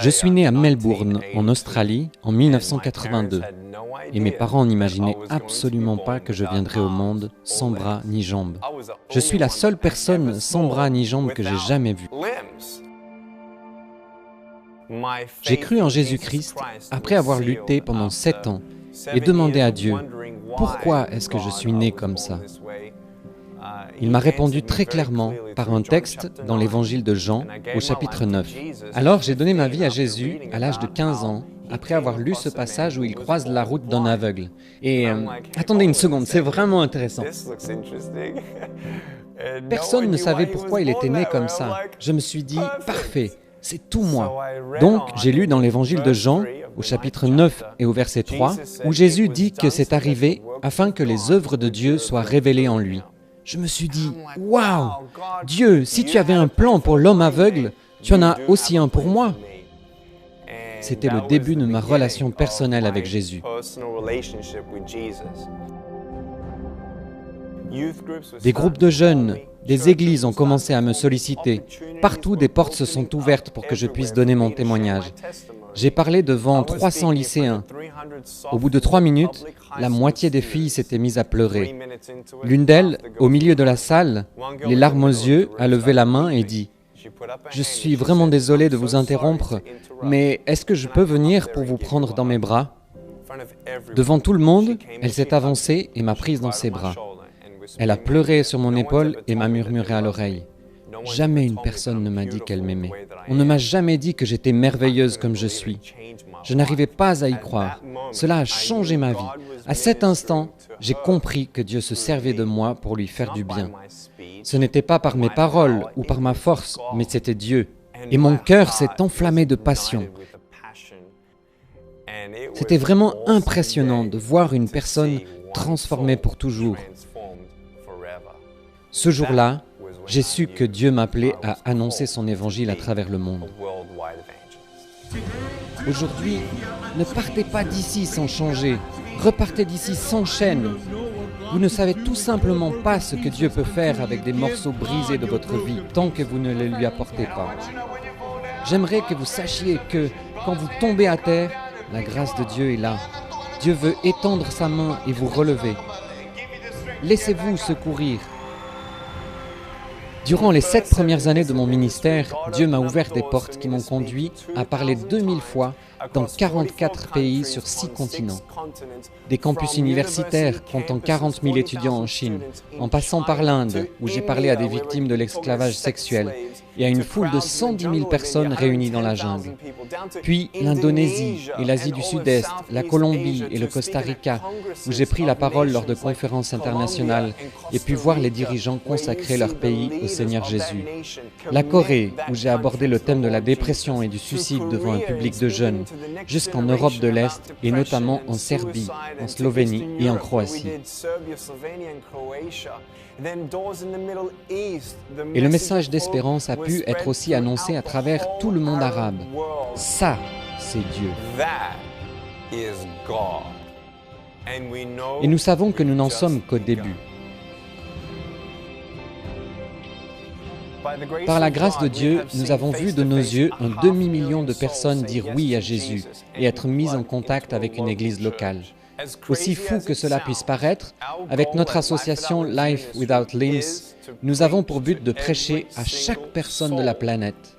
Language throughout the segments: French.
Je suis né à Melbourne, en Australie, en 1982, et mes parents n'imaginaient absolument pas que je viendrais au monde sans bras ni jambes. Je suis la seule personne sans bras ni jambes que j'ai jamais vue. J'ai cru en Jésus-Christ après avoir lutté pendant 7 ans et demandé à Dieu « Pourquoi est-ce que je suis né comme ça ?» Il m'a répondu très clairement par un texte dans l'évangile de Jean au chapitre 9. Alors j'ai donné ma vie à Jésus à l'âge de 15 ans, après avoir lu ce passage où il croise la route d'un aveugle. Et attendez une seconde, c'est vraiment intéressant. Personne ne savait pourquoi il était né comme ça. Je me suis dit, parfait, c'est tout moi. Donc j'ai lu dans l'évangile de Jean, au chapitre 9 et au verset 3, où Jésus dit que c'est arrivé afin que les œuvres de Dieu soient révélées en lui. Je me suis dit, « Waouh! Dieu, si tu avais un plan pour l'homme aveugle, tu en as aussi un pour moi. » C'était le début de ma relation personnelle avec Jésus. Des groupes de jeunes, des églises ont commencé à me solliciter. Partout, des portes se sont ouvertes pour que je puisse donner mon témoignage. J'ai parlé devant 300 lycéens. Au bout de 3 minutes, la moitié des filles s'étaient mises à pleurer. L'une d'elles, au milieu de la salle, les larmes aux yeux, a levé la main et dit « Je suis vraiment désolée de vous interrompre, mais est-ce que je peux venir pour vous prendre dans mes bras ?» Devant tout le monde, elle s'est avancée et m'a prise dans ses bras. Elle a pleuré sur mon épaule et m'a murmuré à l'oreille. Jamais une personne ne m'a dit qu'elle m'aimait. On ne m'a jamais dit que j'étais merveilleuse comme je suis. Je n'arrivais pas à y croire. Cela a changé ma vie. À cet instant, j'ai compris que Dieu se servait de moi pour lui faire du bien. Ce n'était pas par mes paroles ou par ma force, mais c'était Dieu. Et mon cœur s'est enflammé de passion. C'était vraiment impressionnant de voir une personne transformée pour toujours. Ce jour-là, j'ai su que Dieu m'appelait à annoncer son évangile à travers le monde. Aujourd'hui, ne partez pas d'ici sans changer. Repartez d'ici sans chaîne. Vous ne savez tout simplement pas ce que Dieu peut faire avec des morceaux brisés de votre vie tant que vous ne les lui apportez pas. J'aimerais que vous sachiez que quand vous tombez à terre, la grâce de Dieu est là. Dieu veut étendre sa main et vous relever. Laissez-vous secourir. Durant les 7 premières années de mon ministère, Dieu m'a ouvert des portes qui m'ont conduit à parler 2000 fois dans 44 pays sur 6 continents. Des campus universitaires comptant 40 000 étudiants en Chine, en passant par l'Inde, où j'ai parlé à des victimes de l'esclavage sexuel, et à une foule de 110 000 personnes réunies dans la jungle. Puis l'Indonésie et l'Asie du Sud-Est, la Colombie et le Costa Rica, où j'ai pris la parole lors de conférences internationales et pu voir les dirigeants consacrer leur pays au Seigneur Jésus. La Corée, où j'ai abordé le thème de la dépression et du suicide devant un public de jeunes, jusqu'en Europe de l'Est et notamment en Serbie, en Slovénie et en Croatie. Et le message d'espérance a pu être aussi annoncé à travers tout le monde arabe. Ça, c'est Dieu. Et nous savons que nous n'en sommes qu'au début. Par la grâce de Dieu, nous avons vu de nos yeux un demi-million de personnes dire oui à Jésus et être mises en contact avec une église locale. Aussi fou que cela puisse paraître, avec notre association Life Without Limbs, nous avons pour but de prêcher à chaque personne de la planète,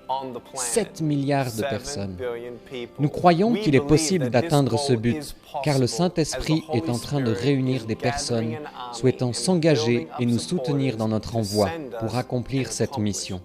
7 milliards de personnes. Nous croyons qu'il est possible d'atteindre ce but, car le Saint-Esprit est en train de réunir des personnes souhaitant s'engager et nous soutenir dans notre envoi pour accomplir cette mission.